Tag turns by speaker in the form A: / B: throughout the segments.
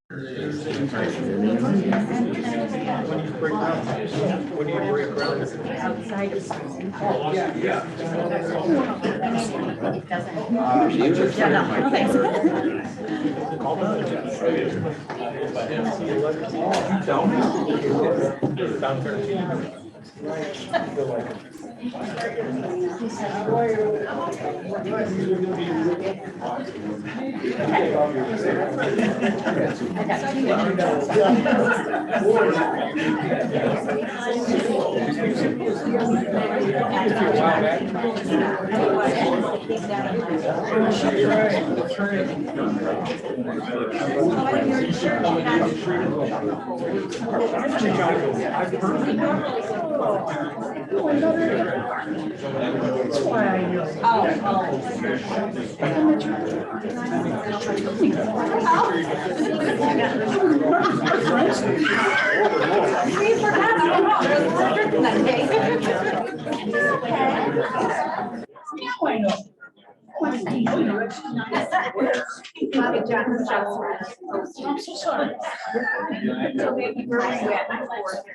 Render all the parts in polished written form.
A: When you break ground,
B: Outside of something.
A: it
B: doesn't.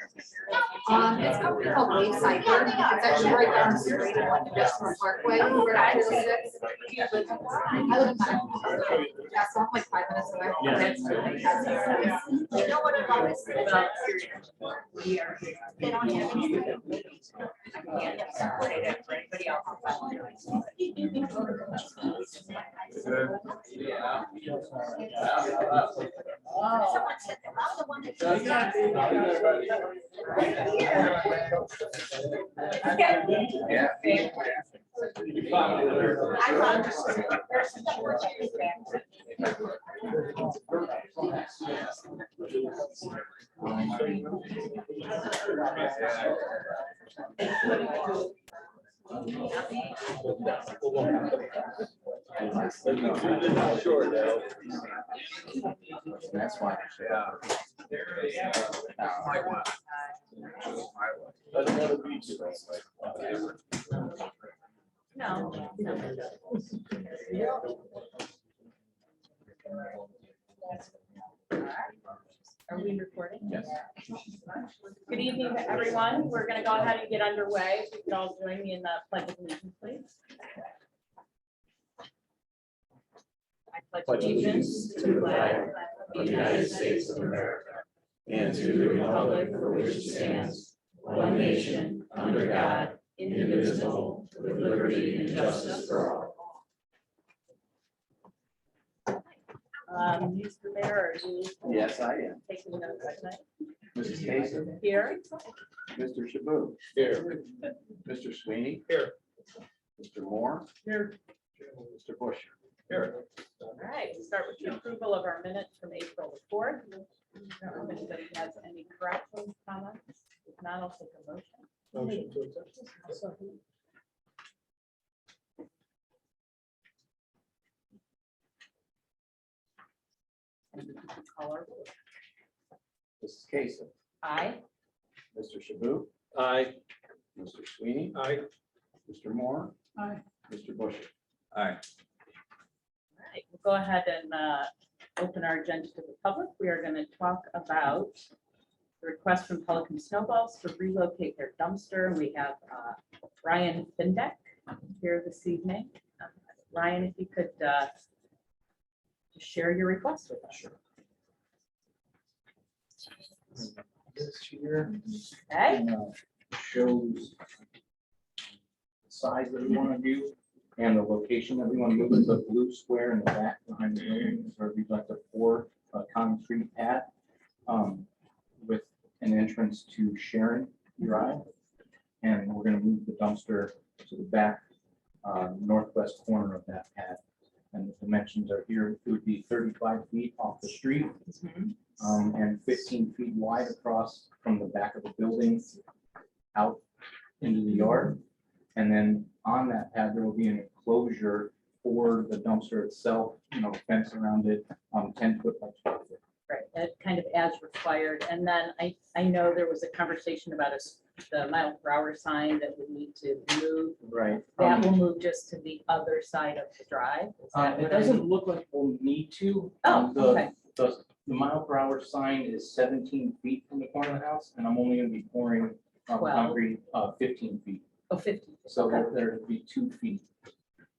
C: It's a company called Wayside. It's actually right down the street on like Industrial Parkway. Right after the 6. I live in Pine. Yeah, so I'm like 5 minutes away. You know what I love is about they don't have any. I can't get separated for anybody else. Someone said they're not the one
D: That's why.
B: No. Are we recording?
D: Yes.
B: Good evening to everyone. We're going to go ahead and get underway. If you could all join me in the pledge of allegiance, please. I pledge allegiance to the flag of the United States of America and to the republic for which it stands, one nation, under God, indivisible, with liberty and justice for all. Mr. Mayor, are you
D: Yes, I am.
B: taking notes tonight?
D: Mrs. Casey,
B: Here.
D: Mr. Shaboo.
A: Here.
D: Mr. Sweeney.
A: Here.
D: Mr. Moore.
A: Here.
D: Mr. Bush.
A: Here.
B: All right, we'll start with the approval of our minutes from April the 4th. I don't know if anybody has any corrections, comments. If not, I'll take a motion.
A: Motion to accept.
B: Caller.
D: Mrs. Casey,
B: Aye.
D: Mr. Shaboo.
A: Aye.
D: Mr. Sweeney.
A: Aye.
D: Mr. Moore.
A: Aye.
D: Mr. Bush.
A: Aye.
B: All right, we'll go ahead and open our agenda to the public. We are going to talk about the request from Pelican Snowballs to relocate their dumpster. We have Ryan Findeck here this evening. Ryan, if you could share your request with us.
E: This here
B: Okay.
E: shows the size that we want to do and the location that we want to move. Is the blue square in the back behind the building is where we'd like to pour a concrete pad with an entrance to Sharon Drive. And we're going to move the dumpster to the back northwest corner of that pad. And the dimensions are here. It would be 35 feet off the street. And 15 feet wide across from the back of the building out into the yard. And then on that pad, there will be an enclosure for the dumpster itself, fence around it, 10 foot by 12 foot.
B: Right, that kind of as required. And then I know there was a conversation about the mile per hour sign that would need to move.
E: Right.
B: That will move just to the other side of the drive. Is that
E: It
B: what I-
E: doesn't look like we'll need to.
B: Oh, okay.
E: The The mile per hour sign is 17 feet from the corner of the house, and I'm only gonna be pouring
B: 12.
E: concrete 15 feet.
B: Oh, 50.
E: So
B: Okay.
E: there'd be 2 feet.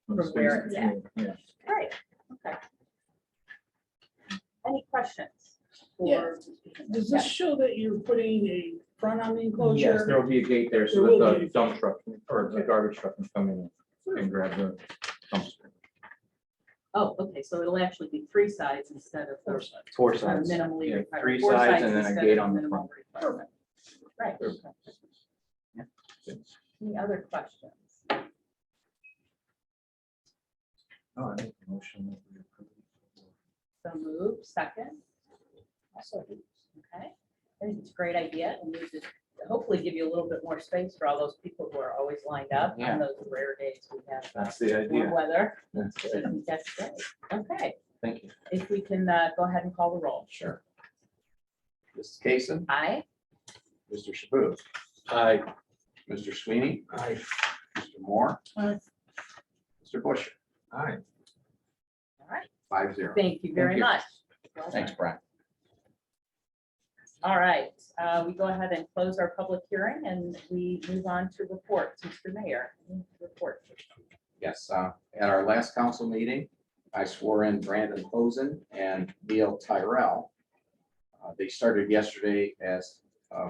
B: From where it's at.
E: Yeah.
B: Right, okay. Any questions?
F: Yeah. Does this
B: Yeah.
F: show that you're putting a front on the
E: Yes,
F: enclosure?
E: there will be a gate there so
F: There will
E: that
F: be.
E: the dump truck or the
F: Okay.
E: garbage truck can come in and grab the dumpster.
B: Oh, okay, so it'll actually be 3 sides instead of the
E: 4
B: kind of
E: sides.
B: minimally
E: Yeah,
B: required.
E: 3
B: 4
E: sides and then a
B: instead
E: gate
B: of
E: on the
B: minimum
E: front.
B: requirement. Right. okay.
E: Yeah.
B: Any other questions?
A: No, I make a motion that we approve.
B: So move, second. Okay, I think it's a great idea, and we just hopefully give you a little bit more space for all those people who are always lined up
E: Yeah.
B: on those rare days we have
E: That's the
B: warm
E: idea.
B: weather.
E: That's
B: I
E: it.
B: think that's great. Okay,
E: Thank you.
B: if we can go ahead and call the roll.
D: Sure. Mrs. Cason,
B: Aye.
D: Mr. Shaboo,
A: Aye.
D: Mr. Sweeney,
A: Aye.
D: Mr. Moore,
F: Aye.
D: Mr. Busher,
A: Aye.
B: All right,
D: 5-0.
B: thank you very
E: you.
B: much. Well
D: Thanks,
B: done.
D: Brian.
B: All right, we go ahead and close our public hearing and we move on to reports. Mr. Mayor, any report.
D: Yes, at our last council meeting, I swore in Brandon Posen and Neil Tyrell. They started yesterday as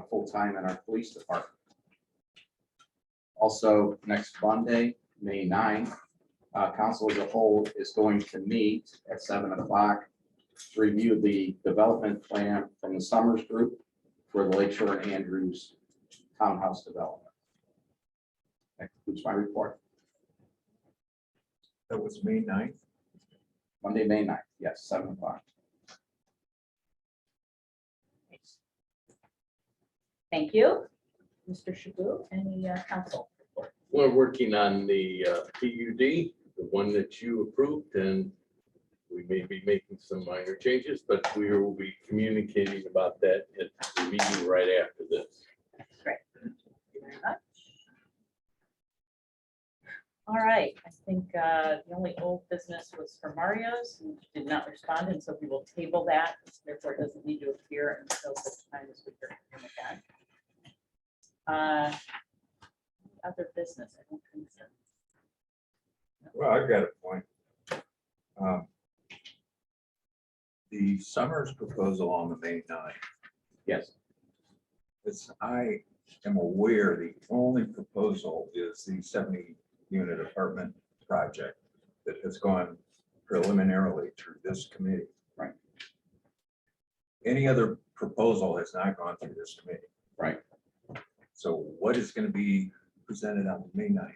D: full-time in our police department. Also, next Monday, May 9th, council as a whole is going to meet at 7 o'clock to review the development plan from the Summers Group for the Lakeshore and Andrews Townhouse development. That concludes my report.
A: That was May 9th.
D: Monday, May 9th, yes, 7 o'clock.
B: Thank you. Mr. Shaboo, any council report?
G: We're working on the PUD, the one that you approved, and we may be making some minor changes, but we will be communicating about that at the meeting right after this.
B: Great. Thank you very much. All right, I think the only old business was for Mario's, who did not respond, and so we will table that. Therefore, it doesn't need to appear until such time as we hear from him again. Other business, I don't think so.
A: Well, I've got a point. The Summers proposal on the May 9th,
D: Yes,
A: as I am aware, the only proposal is the 70-unit apartment project that has gone preliminarily through this committee.
D: Right.
A: Any other proposal has not gone through this committee.
D: right.
A: So what is going to be presented on May 9th?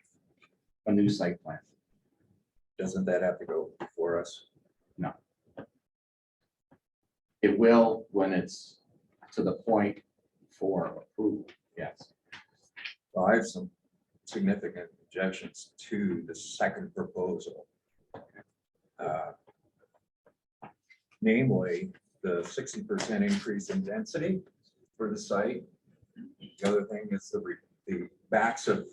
D: A new site plan.
A: Doesn't that have to go before us?
D: It will when it's to the point for approval, yes.
A: Well, I have some significant objections to the second proposal. Namely, the 60% increase in density for the site. The other thing is the backs of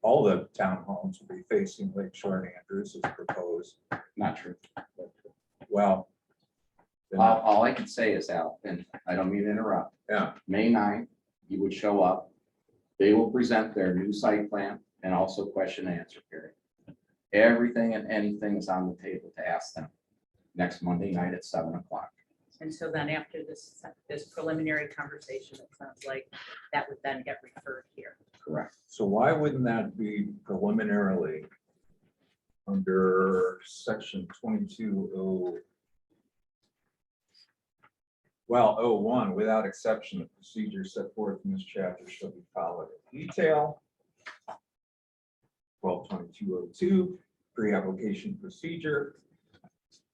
A: all the townhomes will be facing Lakeshore and Andrews as proposed.
D: Not true.
A: Well, then-
D: All I can say is, Al, and I don't mean to interrupt,
A: yeah,
D: May 9th, you would show up. They will present their new site plan and also question and answer period. Everything and anything is on the table to ask them next Monday night at 7 o'clock.
B: And so then after this preliminary conversation, it sounds like that would then get referred here.
D: Correct.
A: so why wouldn't that be preliminarily under section 22 01, without exception, the procedures set forth in this chapter shall be followed in detail. 122202, pre-application procedure.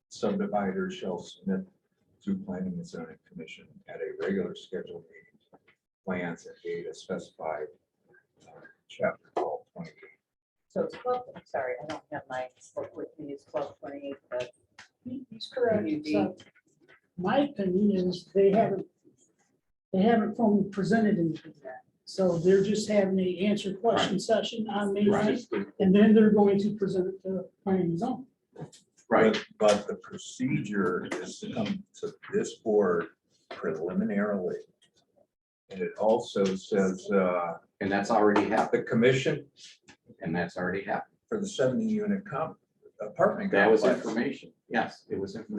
A: Subdividers shall submit to planning and zoning commission at a regular scheduled meeting plans and data specified chapter 1228.
B: So it's 12, I'm sorry, I don't have my book with me, it's 1228, but
F: He's correct.
B: PUD.
F: So my opinion is they haven't formally presented anything yet. So they're just having a answer question session on May
D: Right.
F: 9th, and then they're going to present it to planning and zoning.
D: Right.
A: But the procedure is to come to this board preliminarily. And it also says,
D: And that's already happened,
A: the commission
D: and that's already happened.
A: for the 70-unit apartment
D: That was
A: complex,
D: information. Yes, it was. information.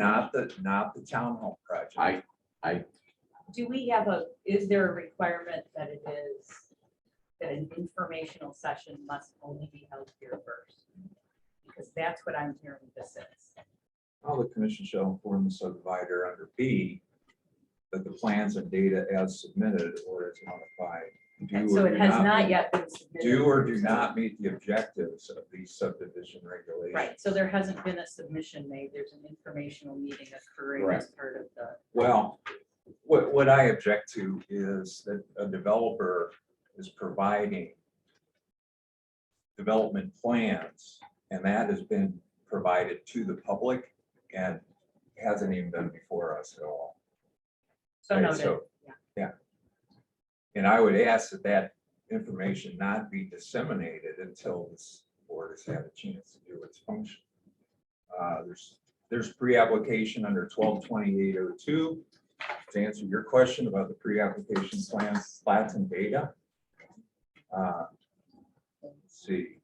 A: not the townhome project.
B: Do we have is there a requirement that that an informational session must only be held here first? Because that's what I'm hearing this is.
A: Well, the commission shall inform the subdivider under B that the plans and data as submitted or as modified
B: And
A: do
B: so
A: or
B: it
A: do
B: has
A: not
B: not
A: meet-
B: yet been submitted.
A: do or do not meet the objectives of these subdivision regulations.
B: Right, so there hasn't been a submission made. There's an informational meeting occurring as part of the.
A: Well, what I object to is that a developer is providing development plans, and that has been provided to the public and hasn't even been before us at all.
B: So
A: Right,
B: noted.
A: so-
B: Yeah.
A: And I would ask that that information not be disseminated until this board has had a chance to do its function. There's pre-application under 122802. To answer your question about the pre-application plans, plats and data. Let's see.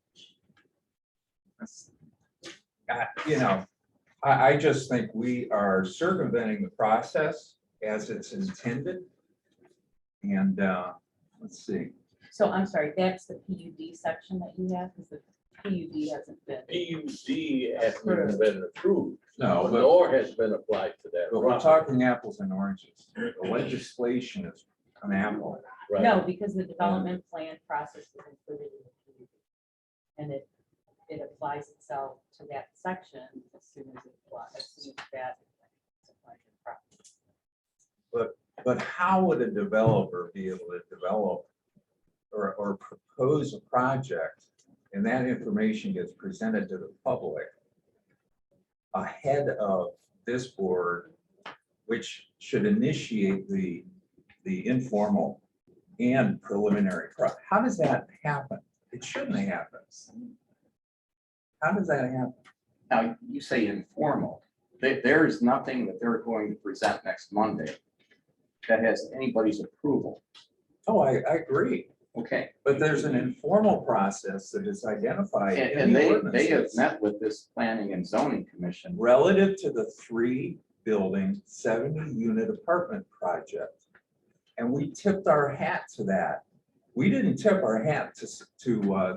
A: I just think we are circumventing the process as it's intended. And let's see.
B: So I'm sorry, that's the PUD section that you have, because the PUD hasn't been.
G: PUD hasn't even been approved,
A: No, but
G: nor has been applied to that.
A: but we're
G: property.
A: talking apples and oranges. The legislation is an apple.
G: Right.
B: No, because the development plan process is included in the PUD. And it applies itself to that section as soon as it applies, as soon as that. is applied to the property.
A: But how would a developer be able to develop or propose a project and that information gets presented to the public ahead of this board, which should initiate the informal and preliminary? How does that happen? It shouldn't happen. How does that happen?
D: Now, you say informal. There is nothing that they're going to present next Monday that has anybody's approval.
A: Oh, I agree.
D: Okay,
A: But there's an informal process that is identified in
D: and
A: the
D: they have
A: ordinances
D: met with this planning and zoning commission.
A: relative to the 3-building 70-unit apartment project. And we tipped our hat to that. We didn't tip our hat to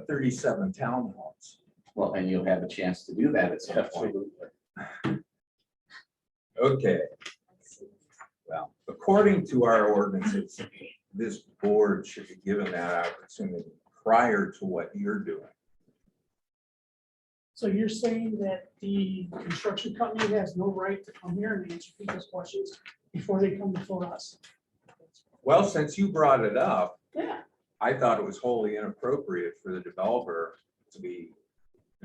A: 37 townhomes.
D: Well, and you'll have a chance to do that at some point.
G: Absolutely.
A: Okay. Well, according to our ordinances, this board should be given that opportunity prior to what you're doing.
F: So you're saying that the construction company has no right to come here and answer people's questions before they come before us?
A: Well, since you brought it up,
F: Yeah.
A: I thought it was wholly inappropriate for the developer to be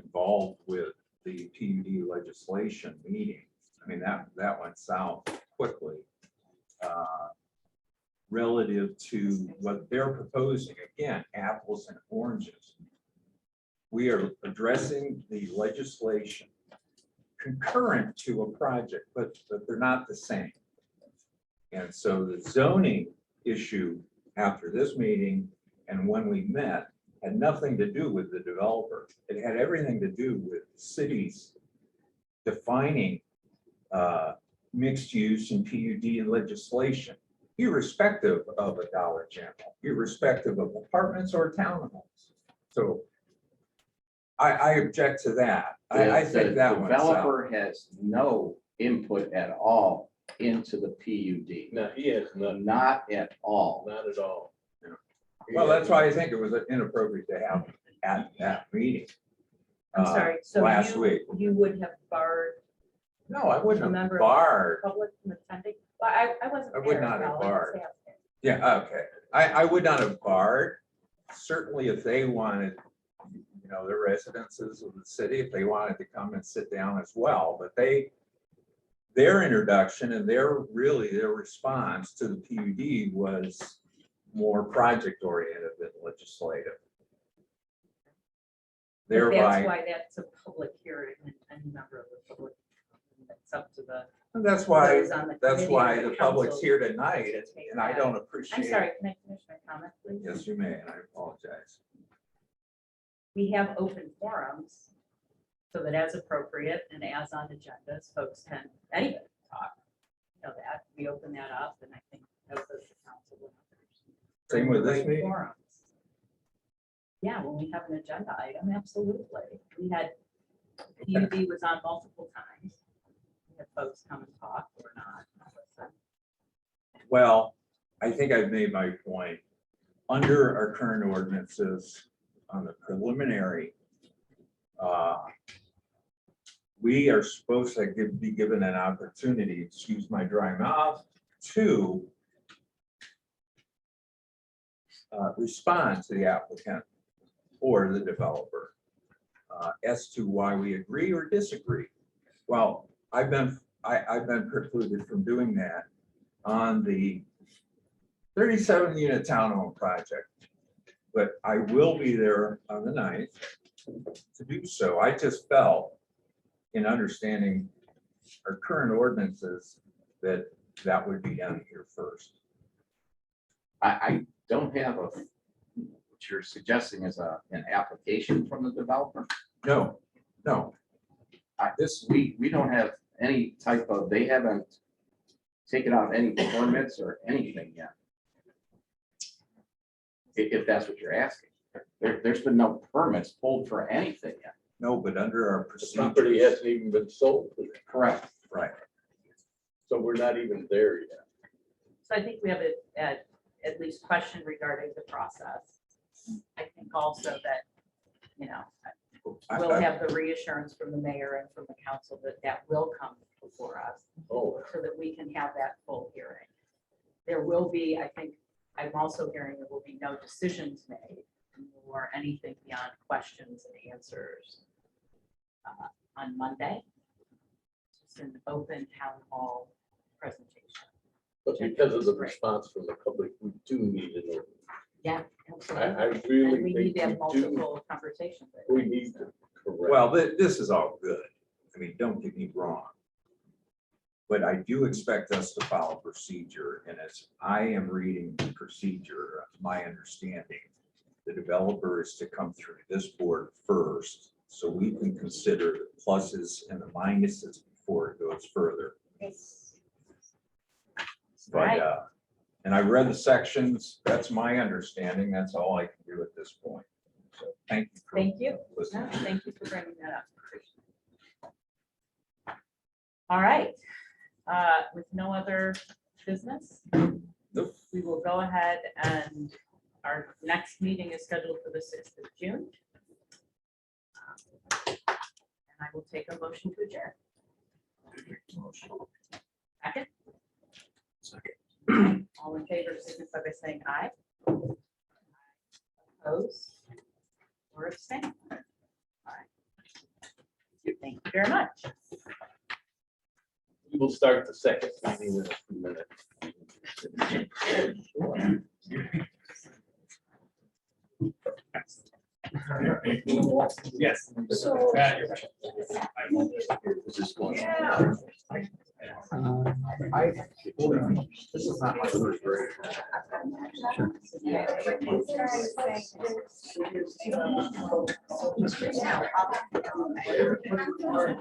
A: involved with the PUD legislation meeting. I mean, that went south quickly. Relative to what they're proposing, again, apples and oranges. We are addressing the legislation concurrent to a project, but they're not the same. And so the zoning issue after this meeting and when we met had nothing to do with the developer. It had everything to do with cities defining mixed use and PUD legislation, irrespective of a Dollar General, irrespective of apartments or townhomes. So I object to that. I think that one's out.
D: Developer has no input at all into the PUD.
G: No, he has none,
D: Not at all.
G: not at all.
A: Well, that's why I think it was inappropriate to have at that meeting.
B: I'm sorry, so
A: Last week.
B: you would have barred
A: No, I wouldn't
B: A member
A: have
B: of-
A: barred.
B: public from attending? Well, I wasn't.
A: I would
B: there,
A: not have
B: so I'll
A: barred.
B: just ask it.
A: Yeah, okay. I would not have barred. Certainly if they wanted, the residences of the city, if they wanted to come and sit down as well, but their introduction and their response to the PUD was more project oriented than legislative. thereby,
B: why that's a public hearing and any member of the public. It's up to the.
A: that's why,
B: those on the
A: that's
B: committee
A: why
B: or
A: the public's
B: council
A: here tonight,
B: to take
A: and I
B: that.
A: don't
B: I'm
A: appreciate.
B: sorry, can I finish my comment, please?
A: Yes, you may, and I apologize.
B: We have open forums so that as appropriate and as on agendas, folks can, anybody talk. You know that, we open that up and I think that was the council. and others.
A: Same with this
B: Great
A: meeting.
B: forums. Yeah, when we have an agenda item, absolutely. We had, PUD was on multiple times. We had folks come and talk or not. listen.
A: Well, I think I've made my point. Under our current ordinances on the preliminary, we are supposed to be given an opportunity, excuse my dry mouth, to respond to the applicant or the developer as to why we agree or disagree. Well, I've been precluded from doing that on the 37-unit townhome project, but I will be there on the 9th to do so. I just felt, in understanding our current ordinances, that that would be done here first.
D: I don't have what you're suggesting is an application from the developer.
A: No, no,
D: We don't have any type of, they haven't taken out any permits or anything yet. If that's what you're asking. There's been no permits pulled for anything yet.
A: no, but under our
G: The property
A: procedures,
G: hasn't even been sold,
D: Correct.
A: right?
G: so we're not even there yet.
B: So I think we have at least question regarding the process. I think also that, you know, we'll have the reassurance from the mayor and from the council that that will come before us
G: Oh,
B: so that we can have that full hearing. There will be, I think, I'm also hearing there will be no decisions made or anything beyond questions and answers on Monday. It's an open town hall presentation.
G: but because of the response from the public, we do need an ordinance.
B: Yeah,
G: I
B: absolutely.
G: really
B: And we need
G: think
B: to have
G: we do,
B: multiple conversations. I
G: we
B: think,
G: need
B: so.
G: to correct.
A: Well, this is all good. I mean, don't get me wrong. But I do expect us to follow procedure, and as I am reading the procedure, my understanding, the developer is to come through this board first, so we can consider the pluses and the minuses before it goes further. But,
B: Right.
A: and I read the sections, that's my understanding, that's all I can do at this point. So thank you. for
B: Thank you.
A: listening.
B: No, thank you for bringing that up. All right. With no other business,
A: Nope.
B: we will go ahead and our next meeting is scheduled for the 6th of June. And I will take a motion to adjourn. Second. All in favor, signify by saying aye. Opposed? Or abstain? All right. Thank you very much.
G: We will start the second meeting in a few minutes.
H: Yes.
C: So-
G: This is going.
D: This is not my first grade.
C: Sure.